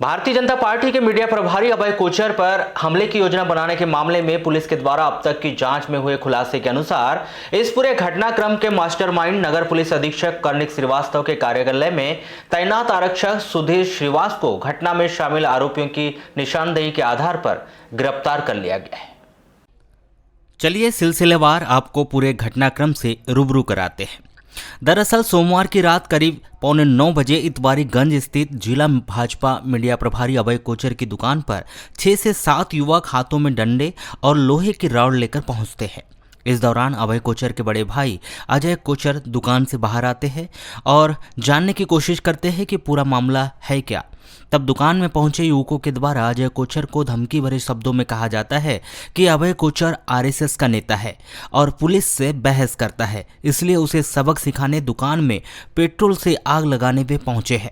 Bharatiya Janata party के media प्रभारी अभय कोचर पर हमले की योजना बनाने के मामले में पुलिस के द्वारा अब तक की जांच में हुए खुलासे के अनुसार इस पूरे घटनाक्रम के मास्टरमाइंड नगर पुलिस अधीक्षक कर्णिक श्रीवास्तव के कार्यालय में तैनात आरक्षक सुधीर श्रीवास्तव को घटना में शामिल आरोपियों की निशानदेही के आधार पर गिरफ्तार कर लिया गया है। चलिए सिलसिलेवार आपको पूरे घटनाक्रम से रूबरू कराते हैं। दरअसल सोमवार की रात करीब 8:45 बजे इतवारीगंज स्थित जिला भाजपा मीडिया प्रभारी अभय कोचर की दुकान पर 6 से 7 युवक हाथों में डंडे और लोहे की रॉड लेकर पहुंचते हैं। इस दौरान अभय कोचर के बड़े भाई अजय कोचर दुकान से बाहर आते हैं और जानने की कोशिश करते हैं कि पूरा मामला है क्या। तब दुकान में पहुंचे युवकों के द्वारा अजय कोचर को धमकी भरे शब्दों में कहा जाता है कि अभय कोचर आरएसएस का नेता है और पुलिस से बहस करता है, इसलिए उसे सबक सिखाने दुकान में पेट्रोल से आग लगाने पे पहुंचे हैं।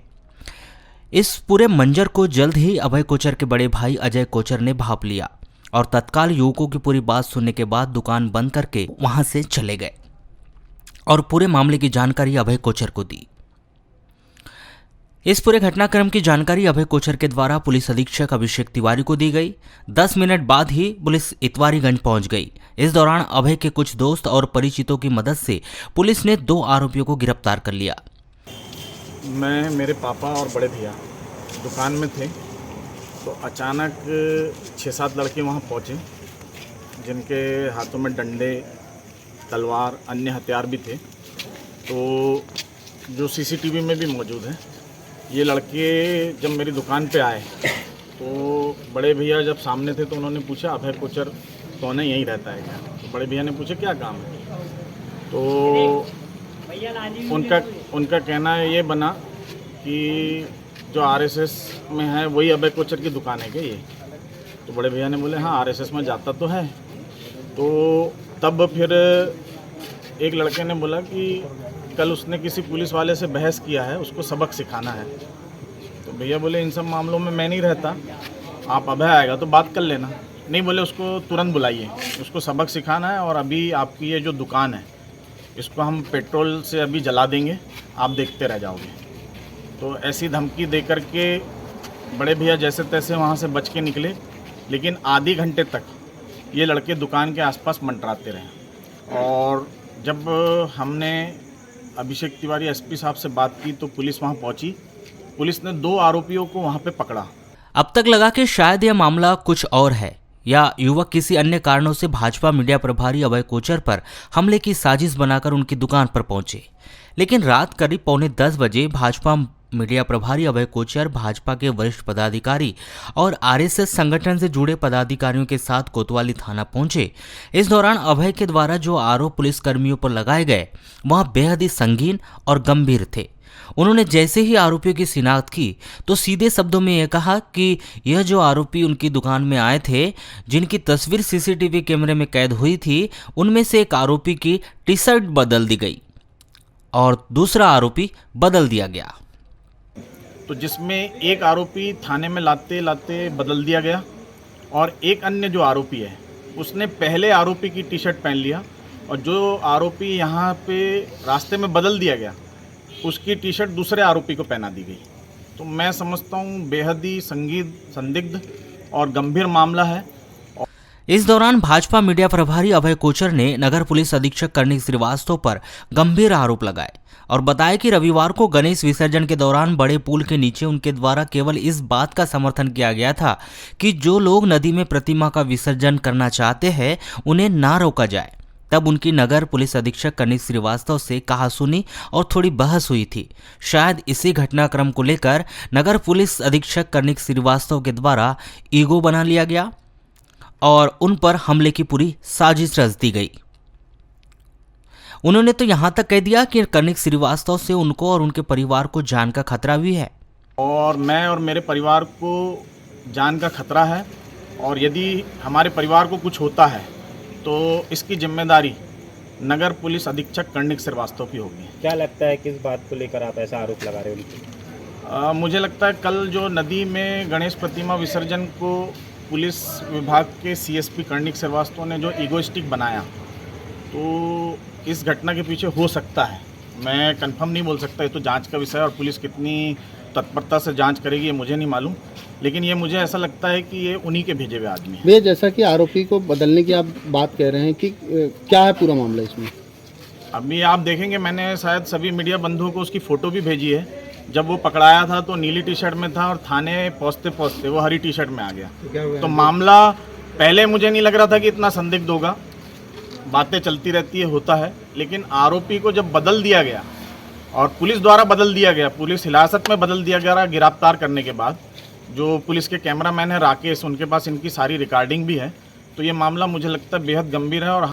इस पूरे मंजर को जल्द ही अभय कोचर के बड़े भाई अजय कोचर ने भांप लिया और तत्काल युवकों की पूरी बात सुनने के बाद दुकान बंद करके वहां से चले गए और पूरे मामले की जानकारी अभय कोचर को दी। इस पूरे घटनाक्रम की जानकारी अभय कोचर के द्वारा पुलिस अधीक्षक अभिषेक तिवारी को दी गई। 10 मिनट बाद ही पुलिस इतवारीगंज पहुंच गई। इस दौरान अभय के कुछ दोस्त और परिचितों की मदद से पुलिस ने 2 आरोपियों को गिरफ्तार कर लिया। मैं, मेरे पापा और बड़े भैया दुकान में थे तो अचानक 6-7 लड़के वहां पहुंचे जिनके हाथों में डंडे, तलवार, अन्य हथियार भी थे, तो जो सीसीटीवी में भी मौजूद है। ये लड़के जब मेरी दुकान पे आए तो बड़े भैया जब सामने थे तो उन्होंने पूछा अभय कोचर कौन है, यहीं रहता है क्या? तो बड़े भैया ने पूछा क्या काम है, तो उनका कहना ये बना कि जो आरएसएस में है वही अभय कोचर की दुकान है क्या ये? तो बड़े भैया ने बोले हाँ आरएसएस में जाता तो है। तो तब फिर एक लड़के ने बोला कि कल उसने किसी पुलिस वाले से बहस किया है, उसको सबक सिखाना है। तो भैया बोले इन सब मामलों में मैं नहीं रहता, आप अभय आएगा तो बात कर लेना। नहीं बोले उसको तुरंत बुलाइए, उसको सबक सिखाना है और अभी आपकी ये जो दुकान है इसको हम पेट्रोल से अभी जला देंगे, आप देखते रह जाओगे। तो ऐसी धमकी दे कर के बड़े भैया जैसे तैसे वहाँ से बच के निकले, लेकिन आधे घंटे तक ये लड़के दुकान के आसपास मंडराते रहे। और जब हमने अभिषेक तिवारी एसपी साहब से बात की तो पुलिस वहां पहुंची। पुलिस ने 2 आरोपियों को वहां पे पकड़ा। अब तक लगा कि शायद यह मामला कुछ और है या युवक किसी अन्य कारणों से भाजपा मीडिया प्रभारी अभय कोचर पर हमले की साजिश बनाकर उनकी दुकान पर पहुंचे। लेकिन रात करीब 9:45 बजे भाजपा मीडिया प्रभारी अभय कोचर भाजपा के वरिष्ठ पदाधिकारी और आरएसएस संगठन से जुड़े पदाधिकारियों के साथ कोतवाली थाना पहुंचे। इस दौरान अभय के द्वारा जो आरोप पुलिस कर्मियों पर लगाए गए वह बेहद ही संगीन और गंभीर थे। उन्होंने जैसे ही आरोपियों की शिनाख्त की तो सीधे शब्दों में यह कहा कि यह जो आरोपी उनकी दुकान में आए थे, जिनकी तस्वीर सीसीटीवी कैमरे में कैद हुई थी, उनमें से एक आरोपी की टी शर्ट बदल दी गई और दूसरा आरोपी बदल दिया गया। तो जिसमें एक आरोपी थाने में लाते लाते बदल दिया गया और एक अन्य जो आरोपी है उसने पहले आरोपी की टी शर्ट पहन लिया और जो आरोपी यहाँ पे रास्ते में बदल दिया गया उसकी टी शर्ट दूसरे आरोपी को पहना दी गई। तो मैं समझता हूँ बेहद ही संदिग्ध और गंभीर मामला है। इस दौरान भाजपा मीडिया प्रभारी अभय कोचर ने नगर पुलिस अधीक्षक कर्णिक श्रीवास्तव पर गंभीर आरोप लगाए और बताया कि रविवार को गणेश विसर्जन के दौरान बड़े पुल के नीचे उनके द्वारा केवल इस बात का समर्थन किया गया था कि जो लोग नदी में प्रतिमा का विसर्जन करना चाहते हैं उन्हें ना रोका जाए। तब उनकी नगर पुलिस अधीक्षक कर्णिक श्रीवास्तव से कहासुनी और थोड़ी बहस हुई थी। शायद इसी घटनाक्रम को लेकर नगर पुलिस अधीक्षक कर्णिक श्रीवास्तव के द्वारा ईगो बना लिया गया और उन पर हमले की पूरी साजिश रच दी गई। उन्होंने तो यहां तक कह दिया कि कर्णिक श्रीवास्तव से उनको और उनके परिवार को जान का खतरा भी है और मैं और मेरे परिवार को जान का खतरा है और यदि हमारे परिवार को कुछ होता है तो इसकी जिम्मेदारी नगर पुलिस अधीक्षक कर्णिक श्रीवास्तव की होगी। क्या लगता है किस बात को लेकर आप ऐसा आरोप लगा रहे हो? मुझे लगता है कल जो नदी में गणेश प्रतिमा विसर्जन को पुलिस विभाग के सीएसपी कर्णिक श्रीवास्तव ने जो ईगोइस्टिक बनाया, तो इस घटना के पीछे हो सकता है। मैं कंफर्म नहीं बोल सकता, ये तो जांच का विषय है और पुलिस कितनी तत्परता से जांच करेगी ये मुझे नहीं मालूम, लेकिन ये मुझे ऐसा लगता है कि ये उन्हीं के भेजे हुए आदमी हैं। भैया जैसा कि आरोपी को बदलने की आप बात कह रहे हैं कि क्या है पूरा मामला इसमें? अभी आप देखेंगे, मैंने शायद सभी मीडिया बंधुओं को उसकी फ़ोटो भी भेजी है। जब वो पकड़ाया था तो नीली टी शर्ट में था और थाने पहुँचते पहुँचते वो हरी टी शर्ट में आ गया। तो मामला पहले मुझे नहीं लग रहा था कि इतना संदिग्ध होगा, बातें चलती रहती है, होता है, लेकिन आरोपी को जब बदल दिया गया और पुलिस द्वारा बदल दिया गया, पुलिस हिरासत में बदल दिया गया गिरफ्तार करने के बाद, जो पुलिस के कैमरामैन है राकेश, उनके पास इनकी सारी रिकॉर्डिंग भी है, तो ये मामला मुझे लगता है बेहद गंभीर है। और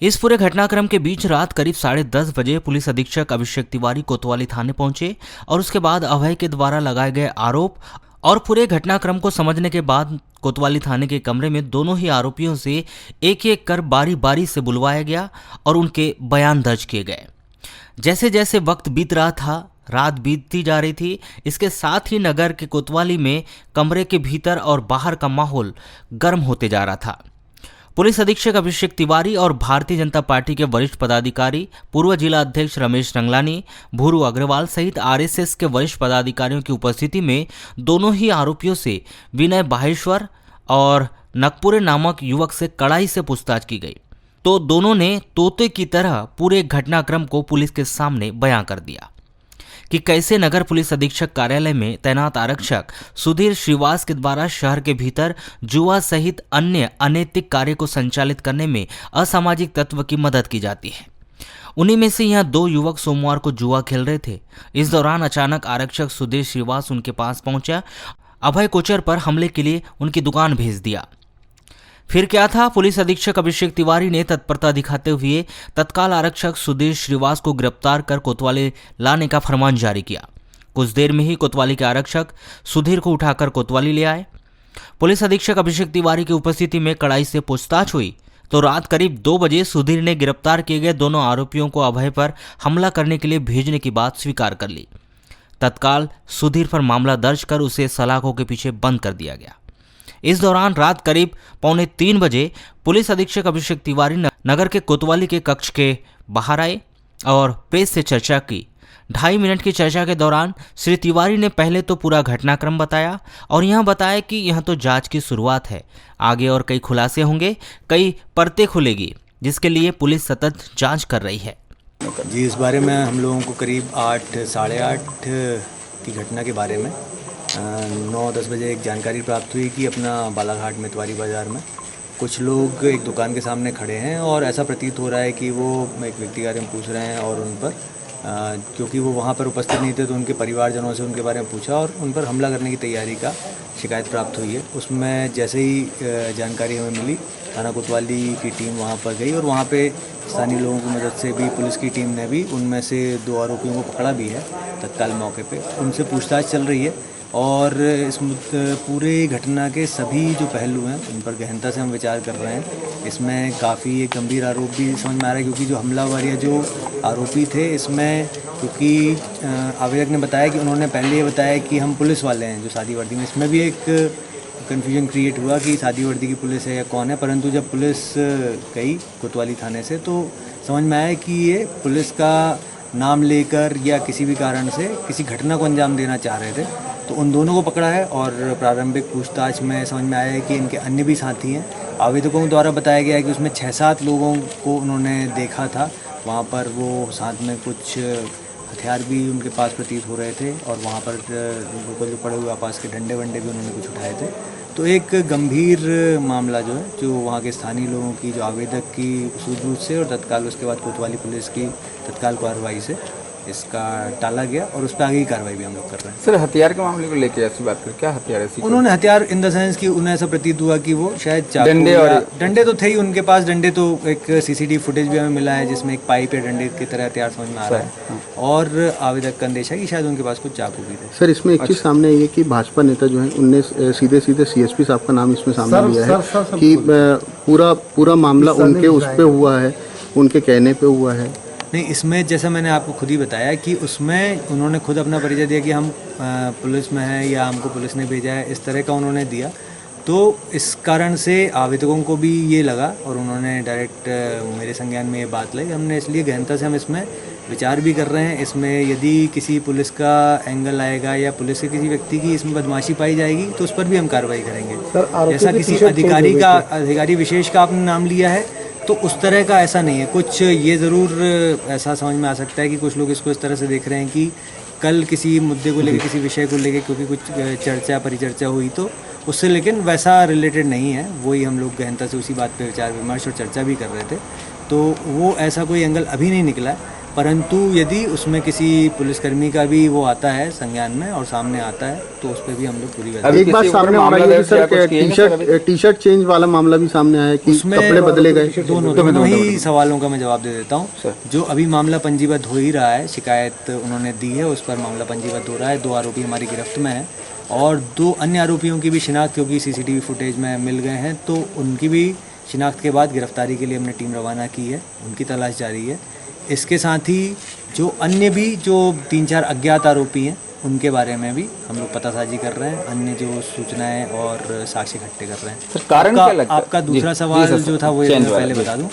इस पूरे घटनाक्रम के बीच रात करीब 10:30 बजे पुलिस अधीक्षक अभिषेक तिवारी कोतवाली थाने पहुंचे और उसके बाद अभय के द्वारा लगाए गए आरोप और पूरे घटनाक्रम को समझने के बाद कोतवाली थाने के कमरे में दोनों ही आरोपियों से एक एक कर बारी बारी से बुलवाया गया और उनके बयान दर्ज किए गए। जैसे जैसे वक्त बीत रहा था, रात बीतती जा रही थी, इसके साथ ही नगर के कोतवाली में कमरे के भीतर और बाहर का माहौल गर्म होते जा रहा था। पुलिस अधीक्षक अभिषेक तिवारी और भारतीय जनता पार्टी के वरिष्ठ पदाधिकारी, पूर्व जिला अध्यक्ष रमेश रंगलानी, भूरू अग्रवाल सहित आरएसएस के वरिष्ठ पदाधिकारियों की उपस्थिति में दोनों ही आरोपियों से विनय बाहेश्वर और नकपुरे नामक युवक से कड़ाई से पूछताछ की गई, तो दोनों ने तोते की तरह पूरे घटनाक्रम को पुलिस के सामने बयां कर दिया कि कैसे नगर पुलिस अधीक्षक कार्यालय में तैनात आरक्षक सुधीर श्रीवास के द्वारा शहर के भीतर जुआ सहित अन्य अनैतिक कार्य को संचालित करने में असामाजिक तत्व की मदद की जाती है। उन्हीं में से यहाँ 2 युवक सोमवार को जुआ खेल रहे थे। इस दौरान अचानक आरक्षक सुधीर श्रीवास उनके पास पहुंचा, अभय कोचर पर हमले के लिए उनकी दुकान भेज दिया। फिर क्या था? पुलिस अधीक्षक अभिषेक तिवारी ने तत्परता दिखाते हुए तत्काल आरक्षक सुधीर श्रीवास को गिरफ्तार कर कोतवाली लाने का फरमान जारी किया। कुछ देर में ही कोतवाली के आरक्षक सुधीर को उठाकर कोतवाली ले आए। पुलिस अधीक्षक अभिषेक तिवारी की उपस्थिति में कड़ाई से पूछताछ हुई तो रात करीब 2 बजे सुधीर ने गिरफ्तार किए गए दोनों आरोपियों को अभय पर हमला करने के लिए भेजने की बात स्वीकार कर ली। तत्काल सुधीर पर मामला दर्ज कर उसे सलाखों के पीछे बंद कर दिया गया। इस दौरान रात करीब 2:45 बजे पुलिस अधीक्षक अभिषेक तिवारी नगर के कोतवाली के कक्ष के बाहर आए और प्रेस से चर्चा की। 2.5 मिनट की चर्चा के दौरान श्री तिवारी ने पहले तो पूरा घटनाक्रम बताया और यह बताया कि यह तो जांच की शुरुआत है, आगे और कई खुलासे होंगे, कई परतें खुलेगी, जिसके लिए पुलिस सतत जांच कर रही है। जी, इस बारे में हम लोगों को करीब 8, साढ़े 8 की घटना के बारे में 9-10 बजे एक जानकारी प्राप्त हुई कि अपना बालाघाट मितवारी बाज़ार में कुछ लोग एक दुकान के सामने खड़े हैं और ऐसा प्रतीत हो रहा है कि वो एक व्यक्ति के बारे में पूछ रहे हैं और उन पर क्योंकि वो वहाँ पर उपस्थित नहीं थे तो उनके परिवारजनों से उनके बारे में पूछा और उन पर हमला करने की तैयारी का शिकायत प्राप्त हुई है। उसमें जैसे ही जानकारी हमें मिली, थाना कोतवाली की टीम वहाँ पर गई और वहाँ पे स्थानीय लोगों की मदद से भी पुलिस की टीम ने भी उनमें से 2 आरोपियों को पकड़ा भी है तत्काल मौके पे। उनसे पूछताछ चल रही है और इस पूरे घटना के सभी जो पहलू हैं उन पर गहनता से हम विचार कर रहे हैं। इसमें काफ़ी एक गंभीर आरोप भी समझ में आ रहा है क्योंकि जो हमलावर या जो आरोपी थे इसमें, क्योंकि आवेदक ने बताया कि उन्होंने पहले ये बताया कि हम पुलिस वाले हैं जो सादी वर्दी में, इसमें भी एक कन्फ्यूजन क्रिएट हुआ कि सादी वर्दी की पुलिस है या कौन है। परंतु जब पुलिस गई कोतवाली थाने से तो समझ में आया कि ये पुलिस का नाम लेकर या किसी भी कारण से किसी घटना को अंजाम देना चाह रहे थे, तो उन दोनों को पकड़ा है। और प्रारंभिक पूछताछ में समझ में आया है कि इनके अन्य भी साथी हैं। आवेदकों द्वारा बताया गया है कि उसमें 6-7 लोगों को उन्होंने देखा था, वहाँ पर वो साथ में कुछ हथियार भी उनके पास प्रतीत हो रहे थे और वहाँ पर जो पड़े हुए आपास के डंडे वंडे भी उन्होंने कुछ उठाए थे। तो एक गंभीर मामला जो है, जो वहाँ के स्थानीय लोगों की, जो आवेदक की सूझबूझ से और तत्काल उसके बाद कोतवाली पुलिस की तत्काल कार्रवाई से इसका टाला गया और उस पर आगे की कार्रवाई भी हम लोग कर रहे हैं। सर, हथियार के मामले को लेकर ऐसी बात करें, क्या हथियार है? उन्होंने हथियार इन द सेंस कि उन्हें ऐसा प्रतीत हुआ कि वो शायद डंडे, और डंडे तो थे ही उनके पास। डंडे तो एक सीसीटीवी फुटेज भी हमें मिला है जिसमें एक पाइप या डंडे की तरह हथियार समझ में आ रहा है और आवेदक का अंदेशा है कि शायद उनके पास कुछ चाकू भी थे। सर, इसमें एक चीज़ सामने आई है कि भाजपा नेता जो है उनने सीधे सीएसपी साहब का नाम इसमें सामने लिया है कि पूरा मामला उनके उस पे हुआ है, उनके कहने पे हुआ है। नहीं, इसमें जैसा मैंने आपको खुद ही बताया कि उसमें उन्होंने खुद अपना परिचय दिया कि हम पुलिस में हैं या हमको पुलिस ने भेजा है, इस तरह का उन्होंने दिया। तो इस कारण से आवेदकों को भी ये लगा और उन्होंने डायरेक्ट मेरे संज्ञान में ये बात लाई। हमने इसलिए गहनता से हम इसमें विचार भी कर रहे हैं इसमें। यदि किसी पुलिस का एंगल आएगा या पुलिस के किसी व्यक्ति की इसमें बदमाशी पाई जाएगी तो उस पर भी हम कार्रवाई करेंगे। जैसा किसी अधिकारी विशेष का आपने नाम लिया है तो उस तरह का ऐसा नहीं है। कुछ ये ज़रूर ऐसा समझ में आ सकता है कि कुछ लोग इसको इस तरह से देख रहे हैं कि कल किसी मुद्दे को लेकर, किसी विषय को लेकर क्योंकि कुछ चर्चा परिचर्चा हुई तो उससे, लेकिन वैसा रिलेटेड नहीं है। वही हम लोग गहनता से उसी बात पे विचार विमर्श और चर्चा भी कर रहे थे, तो वो ऐसा कोई एंगल अभी नहीं निकला है। परंतु यदि उसमें किसी पुलिसकर्मी का भी वो आता है संज्ञान में और सामने आता है तो उस पर भी हम लोग पूरी एक बात सामने आ रही है सर, टी-शर्ट चेंज वाला मामला भी सामने आया कि कपड़े बदले गए। दोनों ही सवालों का मैं जवाब दे देता हूँ। जो अभी मामला पंजीबद्ध हो ही रहा है, शिकायत उन्होंने दी है, उस पर मामला पंजीबद्ध हो रहा है। 2 आरोपी हमारी गिरफ्त में हैं और 2 अन्य आरोपियों की भी शिनाख्त, क्योंकि CCTV फुटेज में मिल गए हैं, तो उनकी भी शिनाख्त के बाद गिरफ्तारी के लिए हमने टीम रवाना की है, उनकी तलाश जारी है। इसके साथ ही जो अन्य भी जो 3-4 अज्ञात आरोपी हैं उनके बारे में भी हम लोग पतासाजी कर रहे हैं, अन्य जो सूचनाएं और साक्ष्य इकट्ठे कर रहे हैं। सर, कारण क्या लगता है? आपका दूसरा सवाल जो था वो मैं पहले बता दूं।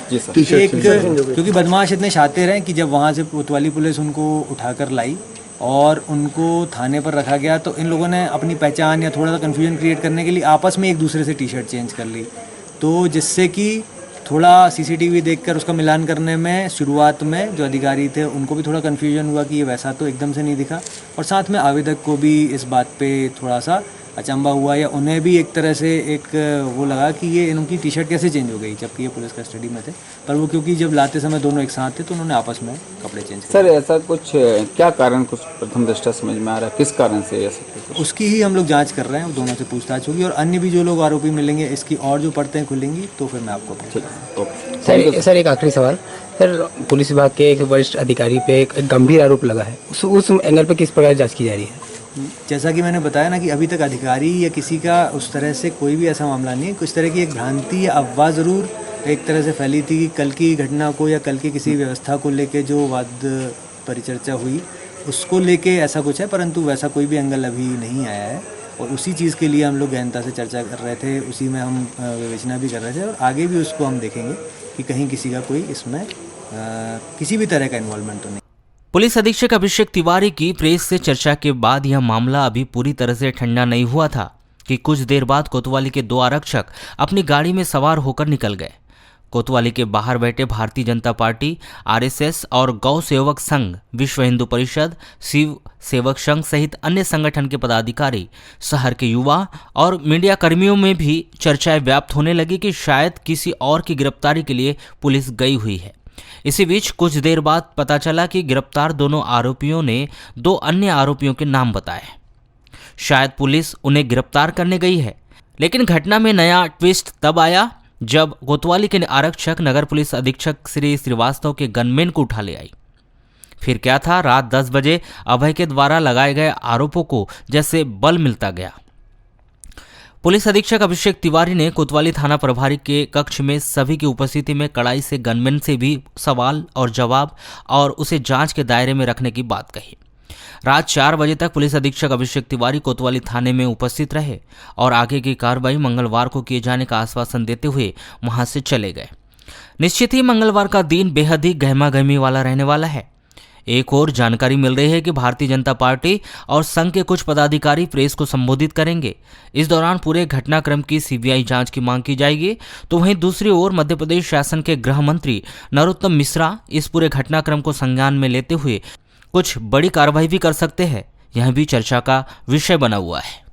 एक, क्योंकि बदमाश इतने शातिर हैं कि जब वहाँ से कोतवाली पुलिस उनको उठाकर लाई और उनको थाने पर रखा गया तो इन लोगों ने अपनी पहचान या थोड़ा सा कन्फ्यूजन क्रिएट करने के लिए आपस में एक दूसरे से टी-शर्ट चेंज कर ली, तो जिससे कि थोड़ा CCTV देखकर उसका मिलान करने में शुरुआत में जो अधिकारी थे उनको भी थोड़ा कन्फ्यूजन हुआ कि ये वैसा तो एकदम से नहीं दिखा, और साथ में आवेदक को भी इस बात पे थोड़ा सा अचंभा हुआ या उन्हें भी एक तरह से एक वो लगा कि ये इनकी टी-शर्ट कैसे चेंज हो गई, जबकि ये पुलिस कस्टडी में थे। पर वो क्योंकि जब लाते समय दोनों एक साथ थे तो उन्होंने आपस में कपड़े चेंज किए। सर, ऐसा कुछ क्या कारण कुछ प्रथम दृष्टया समझ में आ रहा है, किस कारण से ऐसा? उसकी ही हम लोग जांच कर रहे हैं, दोनों से पूछताछ होगी और अन्य भी जो लोग आरोपी मिलेंगे इसकी और जो परतें खुलेंगी तो फिर मैं आपको सर एक आखिरी सवाल सर, पुलिस विभाग के एक वरिष्ठ अधिकारी पे एक गंभीर आरोप लगा है, उस एंगल पे किस प्रकार जांच की जा रही है? जैसा कि मैंने बताया ना कि अभी तक अधिकारी या किसी का उस तरह से कोई भी ऐसा मामला नहीं है। कुछ तरह की एक भ्रांति या अफवाह ज़रूर एक तरह से फैली थी कि कल की घटना को या कल की किसी व्यवस्था को लेके जो वाद परिचर्चा हुई उसको लेके ऐसा कुछ है, परंतु वैसा कोई भी एंगल अभी नहीं आया है और उसी चीज़ के लिए हम लोग गहनता से चर्चा कर रहे थे, उसी में हम विवेचना भी कर रहे थे और आगे भी उसको हम देखेंगे कि कहीं किसी का कोई इसमें किसी भी तरह का इन्वॉल्वमेंट तो नहीं। पुलिस अधीक्षक अभिषेक तिवारी की प्रेस से चर्चा के बाद यह मामला अभी पूरी तरह से ठंडा नहीं हुआ था कि कुछ देर बाद कोतवाली के 2 आरक्षक अपनी गाड़ी में सवार होकर निकल गए। कोतवाली के बाहर बैठे भारतीय जनता पार्टी, RSS और गौ सेवक संघ, विश्व हिंदू परिषद, शिव सेवक संघ सहित अन्य संगठन के पदाधिकारी, शहर के युवा और मीडिया कर्मियों में भी चर्चाएं व्याप्त होने लगी कि शायद किसी और की गिरफ्तारी के लिए पुलिस गई हुई है। इसी बीच कुछ देर बाद पता चला कि गिरफ्तार दोनों आरोपियों ने 2 अन्य आरोपियों के नाम बताए। शायद पुलिस उन्हें गिरफ्तार करने गई है, लेकिन घटना में नया ट्विस्ट तब आया जब कोतवाली के आरक्षक नगर पुलिस अधीक्षक श्री श्रीवास्तव के गनमैन को उठा ले आई। फिर क्या था, रात 10 बजे अभय के द्वारा लगाए गए आरोपों को जैसे बल मिलता गया। पुलिस अधीक्षक अभिषेक तिवारी ने कोतवाली थाना प्रभारी के कक्ष में सभी की उपस्थिति में कड़ाई से गनमैन से भी सवाल और जवाब और उसे जांच के दायरे में रखने की बात कही। रात 4 बजे तक पुलिस अधीक्षक अभिषेक तिवारी कोतवाली थाने में उपस्थित रहे और आगे की कार्रवाई मंगलवार को किए जाने का आश्वासन देते हुए वहां से चले गए। निश्चित ही मंगलवार का दिन बेहद ही गहमागहमी वाला रहने वाला है। एक और जानकारी मिल रही है कि भारतीय जनता पार्टी और संघ के कुछ पदाधिकारी प्रेस को संबोधित करेंगे। इस दौरान पूरे घटनाक्रम की CBI जांच की मांग की जाएगी। तो वहीं दूसरी ओर मध्य प्रदेश शासन के गृह मंत्री नरोत्तम मिश्रा इस पूरे घटनाक्रम को संज्ञान में लेते हुए कुछ बड़ी कार्रवाई भी कर सकते हैं। यह भी चर्चा का विषय बना हुआ है।